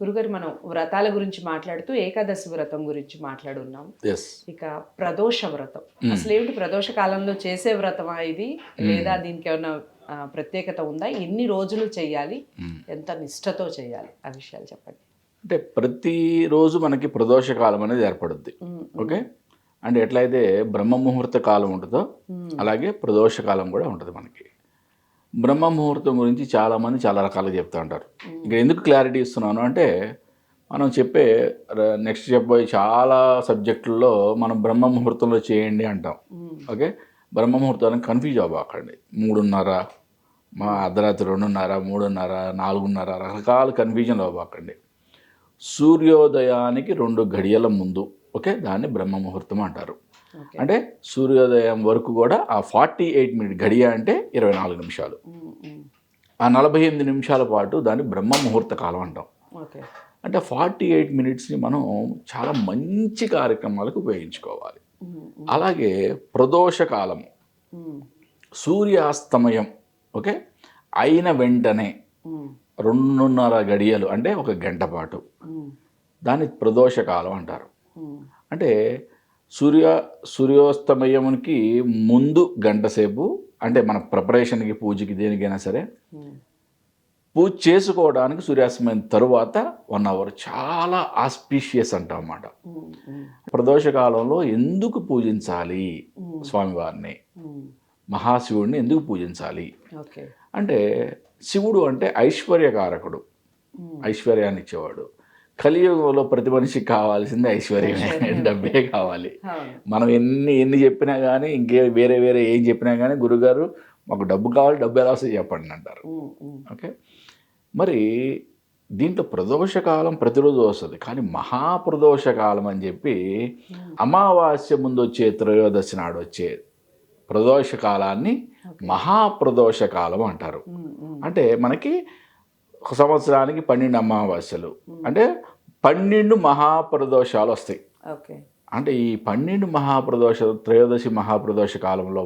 గురుగారు మనం వ్రతాల గురించి మాట్లాడుతూ ఏకాదశి వ్రతం గురించి మాట్లాడున్నాం. ఎస్. ఇక ప్రదోష వ్రతం అసలు ఏమిటి? ప్రదోష కాలంలో చేసే వ్రతమా ఇది, లేదా దీనికి ఏమైనా ప్రత్యేకత ఉందా? ఎన్ని రోజులు చేయాలి, ఎంత నిష్ఠతో చేయాలి, ఆ విషయాలు చెప్పండి. అంటే ప్రతిరోజు మనకి ప్రదోష కాలం అనేది ఏర్పడుద్ది. ఓకే, అంటే ఎట్లయితే బ్రహ్మ ముహూర్త కాలం ఉంటుందో అలాగే ప్రదోష కాలం కూడా ఉంటుంది మనకి. బ్రహ్మ ముహూర్తం గురించి చాలామంది చాలా రకాలుగా చెప్తూ ఉంటారు. ఇక్కడ ఎందుకు క్లారిటీ ఇస్తున్నాను అంటే, మనం చెప్పే నెక్స్ట్ చెప్పబోయే చాలా సబ్జెక్టుల్లో మనం బ్రహ్మ ముహూర్తంలో చేయండి అంటాం. ఓకే, బ్రహ్మ ముహూర్తానికి కన్ఫ్యూజ్ అవ్వకండి. 3:30, మా అర్ధరాత్రి 2:30, 3:30, 4:30 రకరకాల కన్ఫ్యూజన్లు అవ్వకండి. సూర్యోదయానికి 2 గడియల ముందు, ఓకే, దాన్ని బ్రహ్మ ముహూర్తం అంటారు. అంటే సూర్యోదయం వరకు కూడా ఆ 48 మినిట్ గడియ అంటే 24 నిమిషాలు. ఆ 48 నిమిషాల పాటు దాన్ని బ్రహ్మ ముహూర్త కాలం అంటాం. అంటే 48 మినిట్స్ని మనం చాలా మంచి కార్యక్రమాలకు ఉపయోగించుకోవాలి. అలాగే ప్రదోష కాలము, సూర్యాస్తమయం, ఓకే, అయిన వెంటనే 2:30 గడియలు అంటే 1 గంట పాటు, దాన్ని ప్రదోష కాలం అంటారు. అంటే సూర్యోస్తమయంకి ముందు గంట సేపు, అంటే మన ప్రిపరేషన్కి, పూజకి, దేనికైనా సరే పూజ చేసుకోవడానికి సూర్యాస్తమయం తరువాత 1 అవర్ చాలా ఆస్పీషియస్ అంటాం అన్నమాట. ప్రదోష కాలంలో ఎందుకు పూజించాలి స్వామివారిని, మహాశివుడిని ఎందుకు పూజించాలి అంటే, శివుడు అంటే ఐశ్వర్యకారకుడు, ఐశ్వర్యాన్ని ఇచ్చేవాడు. కలియుగంలో ప్రతి మనిషికి కావాల్సింది ఐశ్వర్యమే, డబ్బే కావాలి. మనం ఎన్ని చెప్పినా కానీ, వేరే ఏం చెప్పినా కానీ, గురుగారు మాకు డబ్బు కావాలి, డబ్బు ఎలా వస్తుంది చెప్పండి అంటారు. ఓకే, మరి దీంట్లో ప్రదోషకాలం ప్రతిరోజు వస్తుంది, కానీ మహాప్రదోషకాలం అని చెప్పి అమావాస్య ముందు వచ్చే త్రయోదశి నాడు వచ్చే ప్రదోష కాలాన్ని మహాప్రదోష కాలం అంటారు. అంటే మనకి ఒక సంవత్సరానికి 12 అమావాస్యలు, అంటే 12 మహాప్రదోషాలు వస్తాయి. అంటే ఈ 12 త్రయోదశి మహాప్రదోష కాలంలో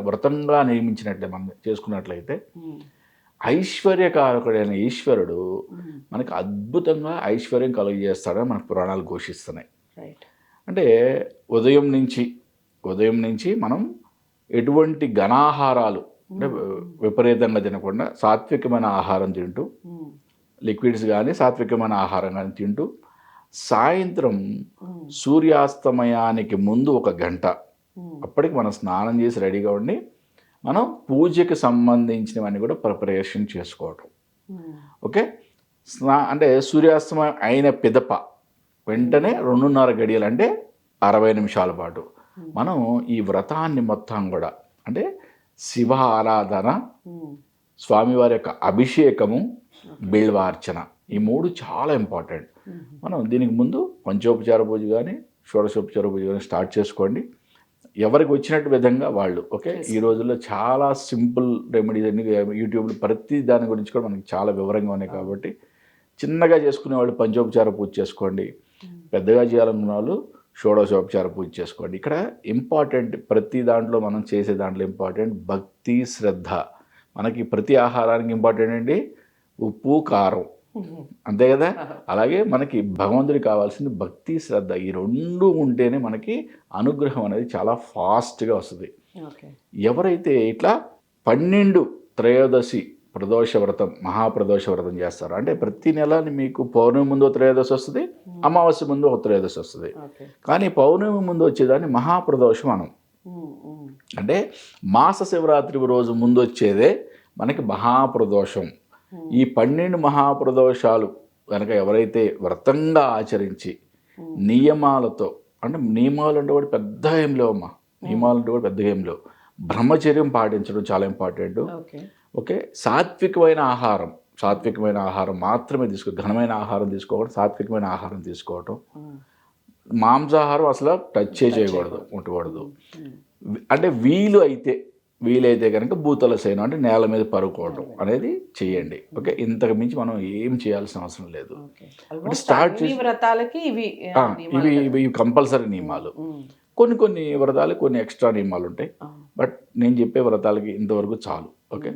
వ్రతంగా నియమించినట్లే మనం చేసుకున్నట్లయితే ఐశ్వర్యకారకుడైన ఈశ్వరుడు మనకు అద్భుతంగా ఐశ్వర్యం కలుగజేస్తాడని మనకు పురాణాలు ఘోషిస్తున్నాయి. అంటే ఉదయం నుంచి మనం ఎటువంటి ఘనాహారాలు అంటే విపరీతంగా తినకుండా సాత్వికమైన ఆహారం తింటూ, లిక్విడ్స్ కానీ సాత్వికమైన ఆహారం కానీ తింటూ, సాయంత్రం సూర్యాస్తమయానికి ముందు 1 గంట అప్పటికి మనం స్నానం చేసి రెడీగా ఉండి మనం పూజకి సంబంధించినవన్నీ కూడా ప్రిపరేషన్ చేసుకోవటం. ఓకే, అంటే సూర్యాస్తమయం అయిన పిదప వెంటనే 2:30 గడియలు అంటే 60 నిమిషాల పాటు మనం ఈ వ్రతాన్ని మొత్తం కూడా, అంటే శివ ఆరాధన, స్వామివారి యొక్క అభిషేకము, బిల్వార్చన, ఈ 3 చాలా ఇంపార్టెంట్. మనం దీనికి ముందు పంచోపచార పూజ కానీ షోడశోపచార పూజ కానీ స్టార్ట్ చేసుకోండి, ఎవరికి వచ్చినట్టు విధంగా వాళ్ళు. ఓకే, ఈ రోజుల్లో చాలా సింపుల్ రెమెడీస్ అన్ని యూట్యూబ్లో ప్రతి దాని గురించి కూడా మనకి చాలా వివరంగా ఉన్నాయి. కాబట్టి చిన్నగా చేసుకునే వాళ్ళు పంచోపచార పూజ చేసుకోండి, పెద్దగా చేయాలనుకున్న వాళ్ళు షోడశోపచార పూజ చేసుకోండి. ఇక్కడ ఇంపార్టెంట్, ప్రతి దాంట్లో మనం చేసే దాంట్లో ఇంపార్టెంట్ భక్తి, శ్రద్ధ. మనకి ప్రతి ఆహారానికి ఇంపార్టెంట్ అండి ఉప్పు, కారం, అంతే కదా. అలాగే మనకి భగవంతుడికి కావాల్సింది భక్తి, శ్రద్ధ. ఈ 2 ఉంటేనే మనకి అనుగ్రహం అనేది చాలా ఫాస్ట్గా వస్తుంది. ఎవరైతే ఇట్లా 12 త్రయోదశి ప్రదోష వ్రతం, మహాప్రదోష వ్రతం చేస్తారు, అంటే ప్రతి నెల మీకు పౌర్ణమి ముందు త్రయోదశి వస్తుంది, అమావాస్య ముందు ఒక త్రయోదశి వస్తుంది. కానీ పౌర్ణమి ముందు వచ్చేదాన్ని మహాప్రదోషం మనం, అంటే మాస శివరాత్రి రోజు ముందు వచ్చేదే మనకి మహాప్రదోషం. ఈ 12 మహాప్రదోషాలు కనుక ఎవరైతే వ్రతంగా ఆచరించి నియమాలతో, అంటే నియమాలు అంటే కూడా పెద్ద ఏం లేవమ్మా, నియమాలు అంటే కూడా పెద్దగా ఏం లేవు, బ్రహ్మచర్యం పాటించడం చాలా ఇంపార్టెంట్. ఓకే, సాత్వికమైన ఆహారం మాత్రమే ఘనమైన ఆహారం తీసుకోకూడదు, సాత్వికమైన ఆహారం తీసుకోవటం, మాంసాహారం అసలు టచ్ చేయకూడదు, ఉండకూడదు. అంటే వీలైతే కనుక భూతల శయనం, అంటే నేల మీద పరుకోవడం అనేది చేయండి. ఓకే, ఇంతకు మించి మనం ఏం చేయాల్సిన అవసరం లేదు. అంటే స్టార్ట్ చేసి ఇవి కంపల్సరీ నియమాలు. కొన్ని వ్రతాలు కొన్ని ఎక్స్ట్రా నియమాలు ఉంటాయి, బట్ నేను చెప్పే వ్రతాలకి ఇంతవరకు చాలు. ఓకే,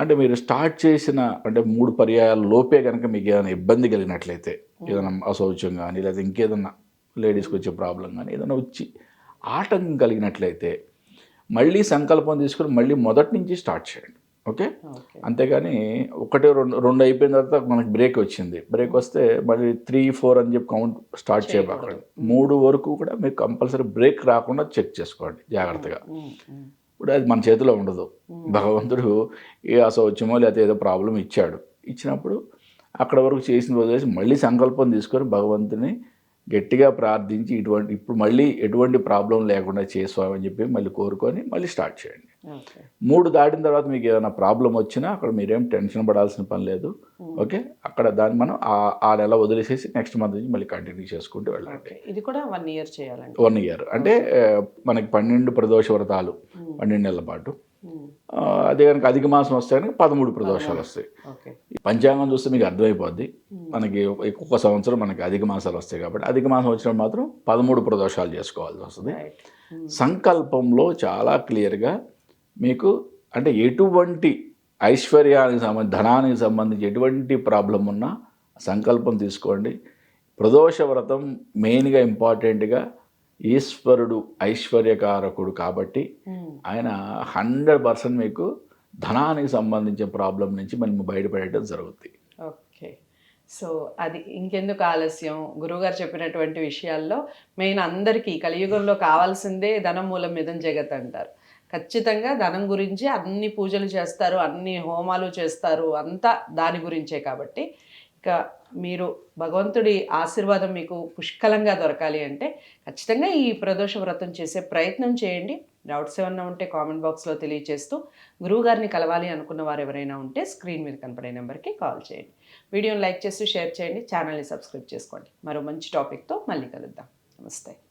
అంటే మీరు స్టార్ట్ చేసిన అంటే 3 పర్యాయాల లోపే కనుక మీకు ఏదైనా ఇబ్బంది కలిగినట్లయితే, ఏదైనా అశౌచం కానీ లేదా ఇంకేదన్నా లేడీస్కి వచ్చే ప్రాబ్లం కానీ ఏదైనా వచ్చి ఆటంకం కలిగినట్లయితే మళ్ళీ సంకల్పం తీసుకుని మళ్ళీ మొదటి నుంచి స్టార్ట్ చేయండి. Okay, okay. అంతేగాని ఒకటి రెండు అయిపోయిన తర్వాత మనకి బ్రేక్ వచ్చింది, బ్రేక్ వస్తే మళ్ళీ 3, 4 అని చెప్పి కౌంట్ స్టార్ట్ చేయబాకండి. 3 వరకు కూడా మీరు కంపల్సరీ బ్రేక్ రాకుండా చెక్ చేసుకోండి జాగ్రత్తగా. ఇప్పుడు అది మన చేతిలో ఉండదు. భగవంతుడు ఏ అశౌచమో లేకపోతే ఏదో ప్రాబ్లం ఇచ్చినప్పుడు అక్కడ వరకు చేసిన వదిలేసి మళ్ళీ సంకల్పం తీసుకొని భగవంతుని గట్టిగా ప్రార్థించి ఇప్పుడు మళ్ళీ ఎటువంటి ప్రాబ్లం లేకుండా చేసామని చెప్పి మళ్ళీ కోరుకొని మళ్ళీ స్టార్ట్ చేయండి. 3 దాటిన తర్వాత మీకు ఏదైనా ప్రాబ్లం వచ్చినా అక్కడ మీరేం టెన్షన్ పడాల్సిన పని లేదు. ఓకే, అక్కడ దాన్ని మనం ఆ నెల వదిలేసేసి నెక్స్ట్ మంత్ నుంచి మళ్ళీ కంటిన్యూ చేసుకుంటూ వెళ్ళండి. ఇది కూడా 1 ఇయర్ చేయాలండి. 1 ఇయర్ అంటే మనకి 12 ప్రదోష వ్రతాలు 12 నెలల పాటు. అదే కనుక అధిక మాసం వస్తే కనుక 13 ప్రదోషాలు వస్తాయి. పంచాంగం చూస్తే మీకు అర్థమైపోద్ది. మనకి ఒక్కొక్క సంవత్సరం మనకి అధిక మాసాలు వస్తాయి కాబట్టి అధిక మాసం వచ్చినప్పుడు మాత్రం 13 ప్రదోషాలు చేసుకోవాల్సి వస్తుంది. సంకల్పంలో చాలా క్లియర్గా మీకు అంటే ఎటువంటి ఐశ్వర్యానికి ధనానికి సంబంధించి ఎటువంటి ప్రాబ్లం ఉన్నా సంకల్పం తీసుకోండి. ప్రదోష వ్రతం మెయిన్గా ఇంపార్టెంట్గా ఈశ్వరుడు ఐశ్వర్యకారకుడు కాబట్టి ఆయన 100% మీకు ధనానికి సంబంధించిన ప్రాబ్లం నుంచి మనం బయటపడేయడం జరుగుతుంది. ఓకే, సో అది ఇంకెందుకు ఆలస్యం, గురువుగారు చెప్పినటువంటి విషయాల్లో మెయిన్ అందరికీ కలియుగంలో కావాల్సిందే ధనం మూలం మిదం జగత్ అంటారు. ఖచ్చితంగా ధనం గురించి అన్ని పూజలు చేస్తారు, అన్ని హోమాలు చేస్తారు, అంతా దాని గురించే. కాబట్టి ఇక మీరు భగవంతుడి ఆశీర్వాదం మీకు పుష్కలంగా దొరకాలి అంటే ఖచ్చితంగా ఈ ప్రదోష వ్రతం చేసే ప్రయత్నం చేయండి. డౌట్స్ ఏమన్నా ఉంటే కామెంట్ బాక్స్లో తెలియజేస్తూ, గురువుగారిని కలవాలి అనుకున్న వారు ఎవరైనా ఉంటే స్క్రీన్ మీద కనపడే నెంబర్కి కాల్ చేయండి. వీడియోని లైక్ చేసి షేర్ చేయండి, ఛానల్ని సబ్స్క్రైబ్ చేసుకోండి. మరో మంచి టాపిక్తో మళ్ళీ కలుద్దాం. నమస్తే.